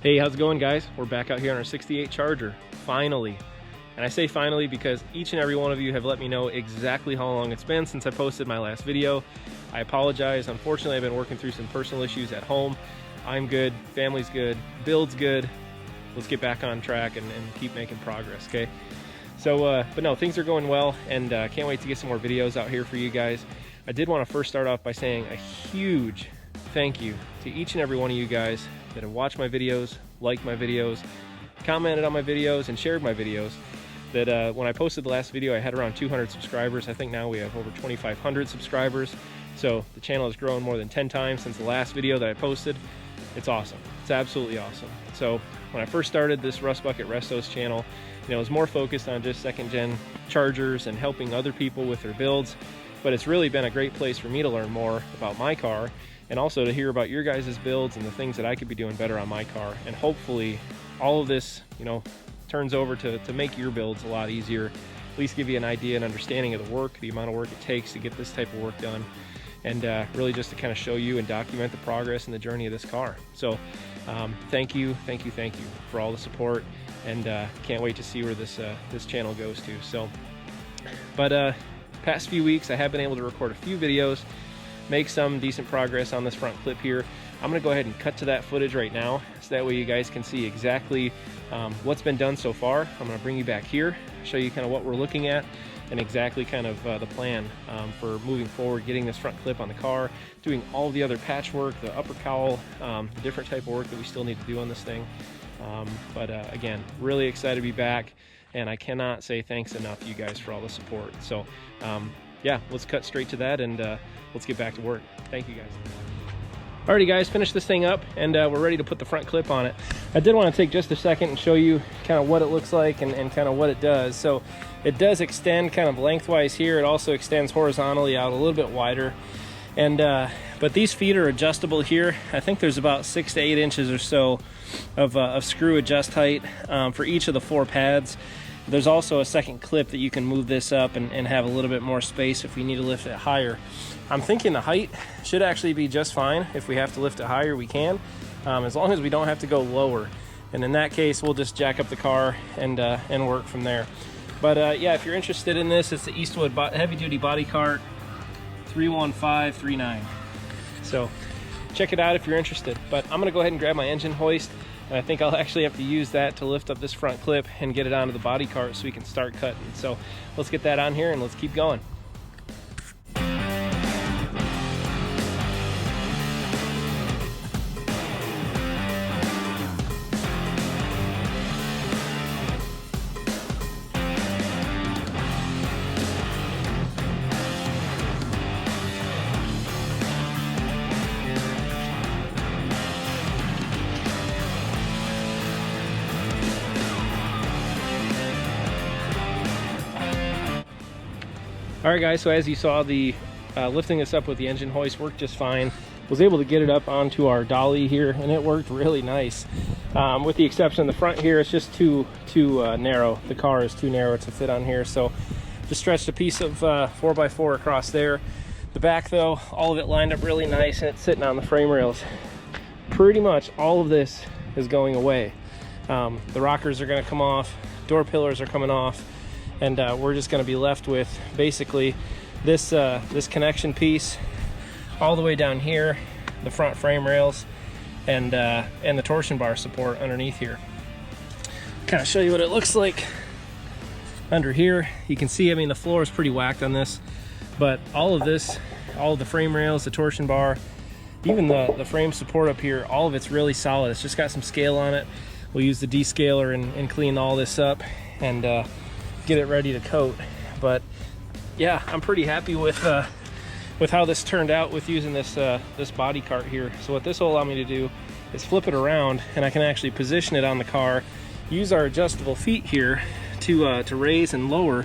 Hey, how's it going, guys? We're back out here on our 68 Charger, finally. And I say finally because each and every one of you have let me know exactly how long it's been since I posted my last video. I apologize. Unfortunately, I've been working through some personal issues at home. I'm good, family's good, build's good. Let's get back on track and keep making progress, okay? So, but no, things are going well, and can't wait to get some more videos out here for you guys. I did want to first start off by saying a huge thank you to each and every one of you guys that have watched my videos, liked my videos, commented on my videos, and shared my videos. That when I posted the last video, I had around 200 subscribers. I think now we have over 2,500 subscribers. So the channel has grown more than 10 times since the last video that I posted. It's awesome. It's absolutely awesome. So when I first started this Rust Bucket Restos channel, it was more focused on just second gen Chargers and helping other people with their builds. But it's really been a great place for me to learn more about my car, and also to hear about your guys' builds and the things that I could be doing better on my car. And hopefully all of this, turns over to make your builds a lot easier, at least give you an idea and understanding of the work, the amount of work it takes to get this type of work done, and really just to kind of show you and document the progress and the journey of this car. So thank you for all the support, and can't wait to see where this channel goes to. So, but past few weeks I have been able to record a few videos, make some decent progress on this front clip here. I'm gonna go ahead and cut to that footage right now, so that way you guys can see exactly what's been done so far. I'm gonna bring you back here, show you kind of what we're looking at, and exactly kind of the plan for moving forward, getting this front clip on the car, doing all the other patchwork, the upper cowl, the different type of work that we still need to do on this thing. But again, really excited to be back, and I cannot say thanks enough to you guys for all the support. So yeah, let's cut straight to that, and let's get back to work. Thank you guys. Alrighty guys, finished this thing up, and we're ready to put the front clip on it. I did want to take just a second and show you kind of what it looks like and kind of what it does. So it does extend kind of lengthwise here. It also extends horizontally out a little bit wider. And but these feet are adjustable here. I think there's about 6 to 8 inches or so of screw adjust height for each of the 4 pads. There's also a second clip that you can move this up and have a little bit more space if we need to lift it higher. I'm thinking the height should actually be just fine. If we have to lift it higher, we can, as long as we don't have to go lower. And in that case, we'll just jack up the car and work from there. But yeah, if you're interested in this, it's the Eastwood Heavy Duty Body Cart 31539. So check it out if you're interested. But I'm gonna go ahead and grab my engine hoist, and I think I'll actually have to use that to lift up this front clip and get it onto the body cart so we can start cutting. So let's get that on here and let's keep going. Alright guys, so as you saw, the lifting this up with the engine hoist worked just fine. Was able to get it up onto our dolly here, and it worked really nice. With the exception of the front here, it's just too narrow. The car is too narrow to fit on here, so just stretched a piece of 4x4 across there. The back though, all of it lined up really nice, and it's sitting on the frame rails. Pretty much all of this is going away. The rockers are going to come off, door pillars are coming off, and we're just going to be left with basically this this connection piece all the way down here, the front frame rails, and the torsion bar support underneath here. Kind of show you what it looks like under here. You can see, I mean, the floor is pretty whacked on this, but all of this, all of the frame rails, the torsion bar, even the frame support up here, all of it's really solid. It's just got some scale on it. We'll use the descaler and clean all this up and get it ready to coat. But yeah, I'm pretty happy with how this turned out with using this this body cart here. So what this will allow me to do is flip it around, and I can actually position it on the car, use our adjustable feet here to raise and lower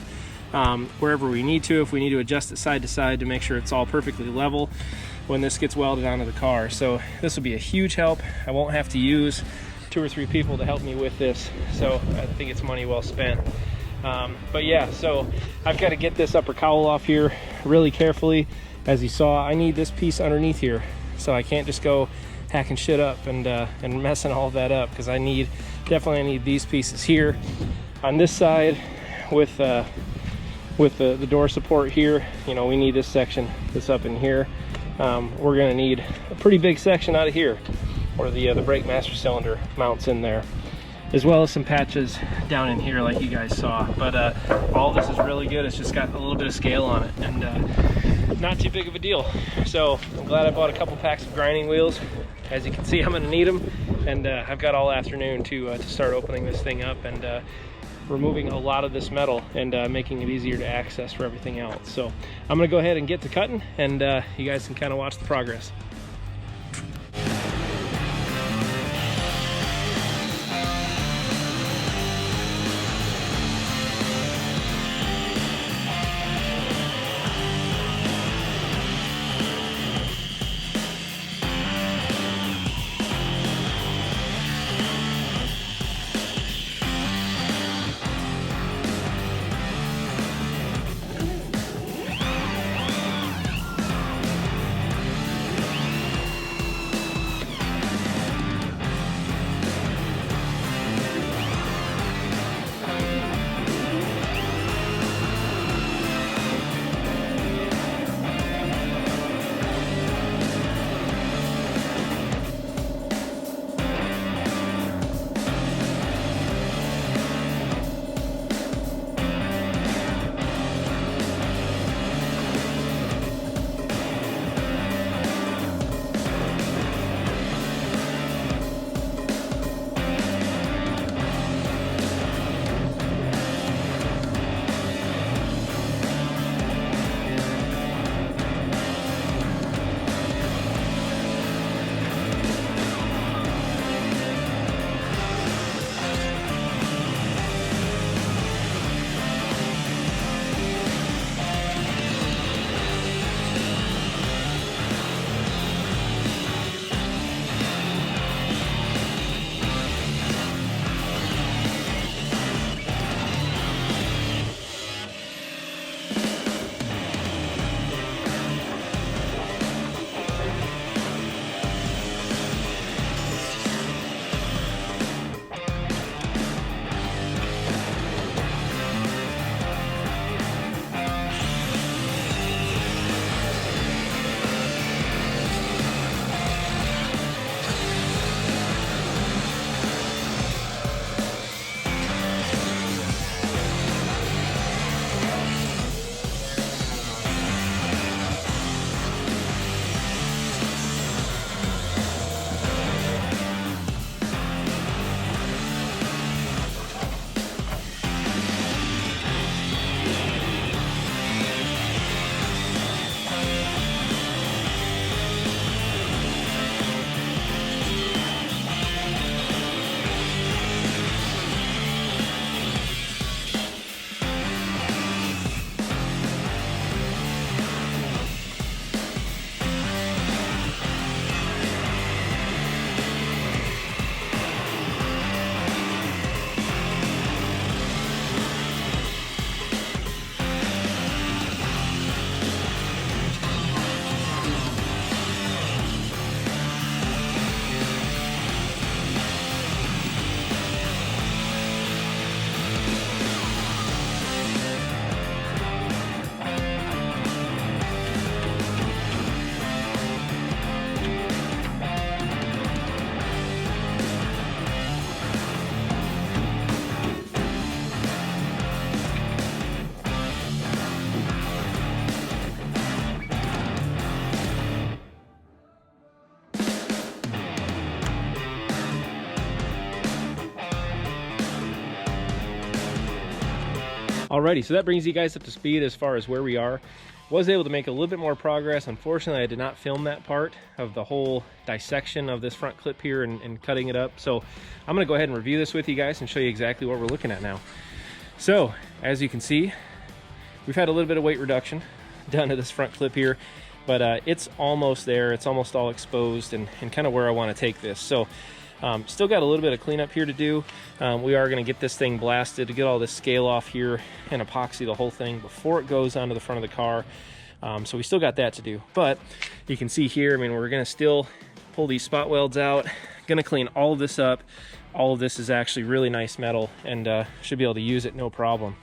wherever we need to, if we need to adjust it side to side to make sure it's all perfectly level when this gets welded onto the car. So this will be a huge help. I won't have to use 2 or 3 people to help me with this, so I think it's money well spent. But yeah, so I've got to get this upper cowl off here really carefully. As you saw, I need this piece underneath here, so I can't just go hacking shit up and messing all of that up, because I definitely need these pieces here on this side with the door support here. You know, we need this section, this up in here. We're gonna need a pretty big section out of here where the brake master cylinder mounts in there, as well as some patches down in here like you guys saw. But all this is really good. It's just got a little bit of scale on it, and not too big of a deal. So I'm glad I bought a couple packs of grinding wheels. As you can see, I'm gonna need them, and I've got all afternoon to start opening this thing up and removing a lot of this metal and making it easier to access for everything else. So I'm gonna go ahead and get to cutting, and you guys can kind of watch the progress. Alrighty, so that brings you guys up to speed as far as where we are. Was able to make a little bit more progress. Unfortunately, I did not film that part of the whole dissection of this front clip here and cutting it up. So I'm gonna go ahead and review this with you guys and show you exactly what we're looking at now. So as you can see, we've had a little bit of weight reduction done to this front clip here, but it's almost there. It's almost all exposed and kind of where I want to take this. So still got a little bit of cleanup here to do. We are going to get this thing blasted to get all this scale off here and epoxy the whole thing before it goes onto the front of the car. So we still got that to do, but you can see here, I mean, we're going to still pull these spot welds out. Gonna clean all of this up. All of this is actually really nice metal, and should be able to use it no problem.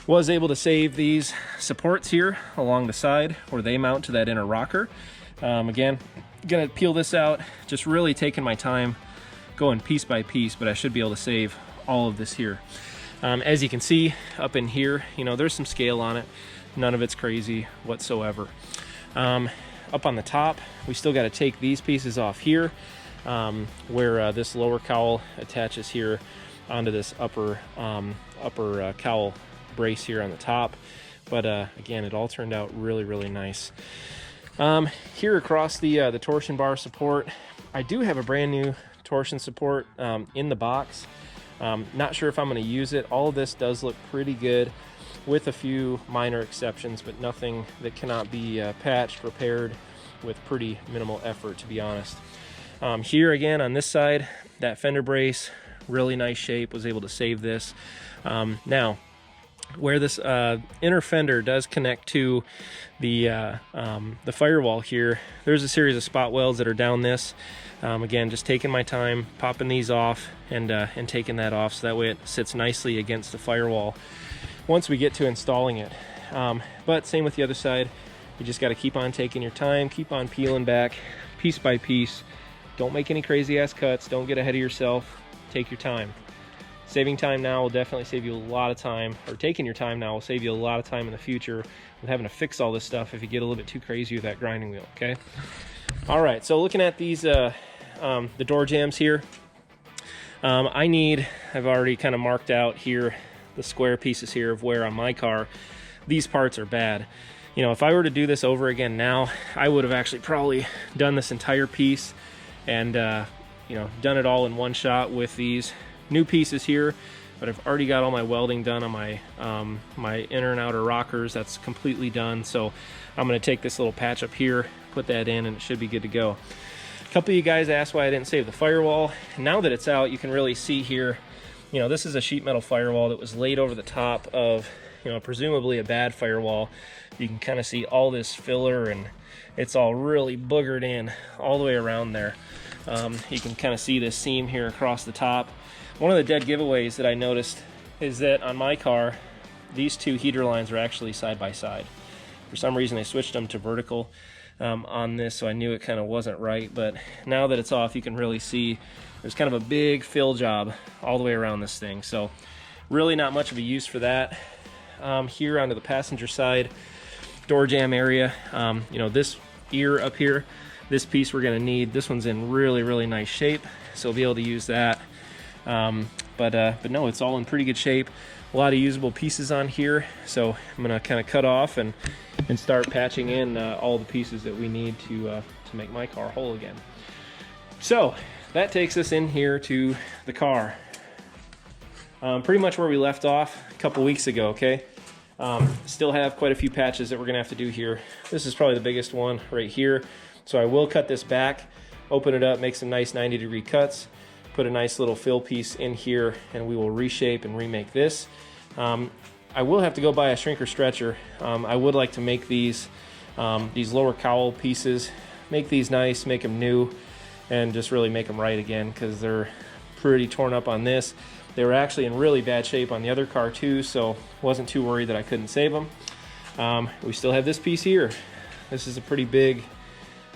Was able to save these supports here along the side where they mount to that inner rocker. Again, gonna peel this out, just really taking my time, going piece by piece, but I should be able to save all of this here. As you can see up in here, you know, there's some scale on it. None of it's crazy whatsoever. Up on the top, we still got to take these pieces off here, where this lower cowl attaches here onto this upper cowl brace here on the top. But again, it all turned out really nice. Here across the torsion bar support, I do have a brand new torsion support in the box. Not sure if I'm going to use it. All of this does look pretty good, with a few minor exceptions, but nothing that cannot be patched, repaired with pretty minimal effort, to be honest. Here again on this side, that fender brace, really nice shape, was able to save this. Now, where this inner fender does connect to the firewall here, there's a series of spot welds that are down this. Again, just taking my time, popping these off, and taking that off, so that way it sits nicely against the firewall once we get to installing it. But same with the other side. You just got to keep on taking your time, keep on peeling back piece by piece. Don't make any crazy ass cuts. Don't get ahead of yourself. Take your time. Saving time now will definitely save you a lot of time, or taking your time now will save you a lot of time in the future with having to fix all this stuff if you get a little bit too crazy with that grinding wheel, okay? All right, so looking at these, the door jambs here, I've already kind of marked out here the square pieces here of where on my car these parts are bad. You know, if I were to do this over again now, I would have actually probably done this entire piece and you know, done it all in one shot with these new pieces here. But I've already got all my welding done on my my inner and outer rockers. That's completely done. So I'm going to take this little patch up here, put that in, and it should be good to go. A couple of you guys asked why I didn't save the firewall. Now that it's out, you can really see here, you know, this is a sheet metal firewall that was laid over the top of, you know, presumably a bad firewall. You can kind of see all this filler, and it's all really boogered in all the way around there. You can kind of see this seam here across the top. One of the dead giveaways that I noticed is that on my car, these two heater lines are actually side by side. For some reason, they switched them to vertical on this, so I knew it kind of wasn't right. But now that it's off, you can really see there's kind of a big fill job all the way around this thing. So really not much of a use for that. Here onto the passenger side door jamb area, you know, this ear up here, this piece we're going to need. This one's in really nice shape, so we'll be able to use that. But no, it's all in pretty good shape. A lot of usable pieces on here, so I'm going to kind of cut off and start patching in all the pieces that we need to make my car whole again. So that takes us in here to the car. Pretty much where we left off a couple weeks ago, okay? Still have quite a few patches that we're gonna have to do here. This is probably the biggest one right here. So I will cut this back, open it up, make some nice 90-degree cuts, put a nice little fill piece in here, and we will reshape and remake this. I will have to go buy a shrinker stretcher. I would like to make these lower cowl pieces, make these nice, make them new, and just really make them right again, because they're pretty torn up on this. They were actually in really bad shape on the other car too, so wasn't too worried that I couldn't save them. We still have this piece here. This is a pretty big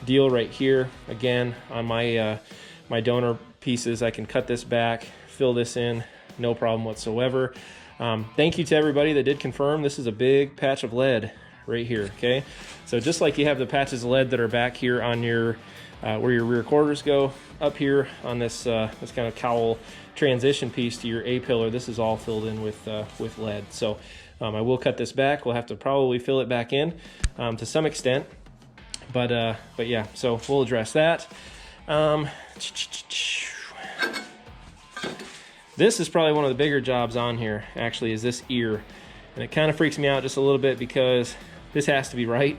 deal right here. Again, on my my donor pieces, I can cut this back, fill this in, no problem whatsoever. Thank you to everybody that did confirm. This is a big patch of lead right here, okay? So just like you have the patches of lead that are back here on your where your rear quarters go, up here on this this kind of cowl transition piece to your A-pillar, this is all filled in with lead. So I will cut this back. We'll have to probably fill it back in to some extent, but yeah, so we'll address that. This is probably one of the bigger jobs on here, actually, is this ear. And it kind of freaks me out just a little bit because this has to be right.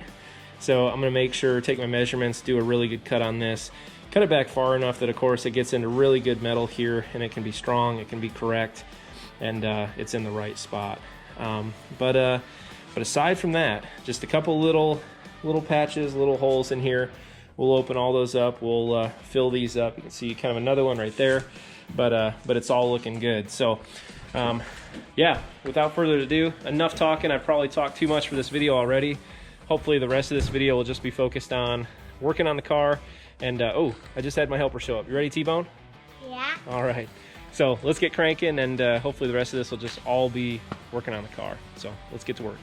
So I'm going to make sure, take my measurements, do a really good cut on this. Cut it back far enough that, of course, it gets into really good metal here, and it can be strong, it can be correct, and it's in the right spot. But aside from that, just a couple little patches, little holes in here. we'll open all those up. We'll fill these up. You can see kind of another one right there, but it's all looking good. So yeah, without further ado, enough talking. I've probably talked too much for this video already. Hopefully the rest of this video will just be focused on working on the car. And oh, I just had my helper show up. You ready, T-Bone? Yeah. All right. So let's get cranking, and hopefully the rest of this will just all be working on the car. So let's get to work.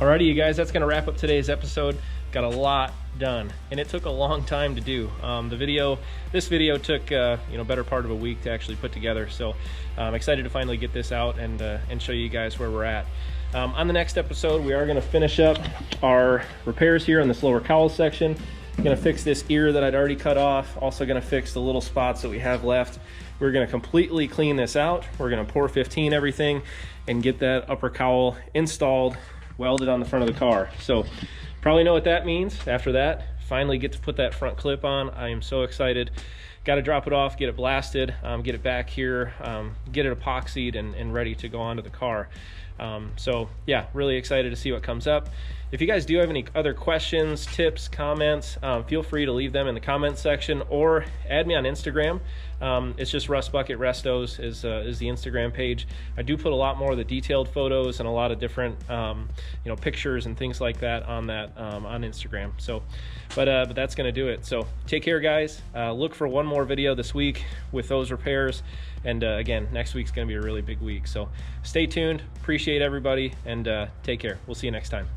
Alrighty, you guys, that's going to wrap up today's episode. Got a lot done, and it took a long time to do. This video took better part of a week to actually put together, so I'm excited to finally get this out and show you guys where we're at. On the next episode, we are going to finish up our repairs here on this lower cowl section. I'm going to fix this ear that I'd already cut off. Also going to fix the little spots that we have left. We're going to completely clean this out. We're going to pour 15 everything and get that upper cowl installed, welded on the front of the car. So probably know what that means. After that, finally get to put that front clip on. I am so excited. Got to drop it off, get it blasted, get it back here, get it epoxied and ready to go onto the car. So yeah, really excited to see what comes up. If you guys do have any other questions, tips, comments, feel free to leave them in the comments section or add me on Instagram. It's just Rust Bucket Restos is the Instagram page. I do put a lot more of the detailed photos and a lot of different pictures and things like that on Instagram. So but that's gonna do it. So take care, guys. Look for one more video this week with those repairs, and again, next week's gonna be a really big week. So stay tuned. Appreciate everybody, and take care. We'll see you next time.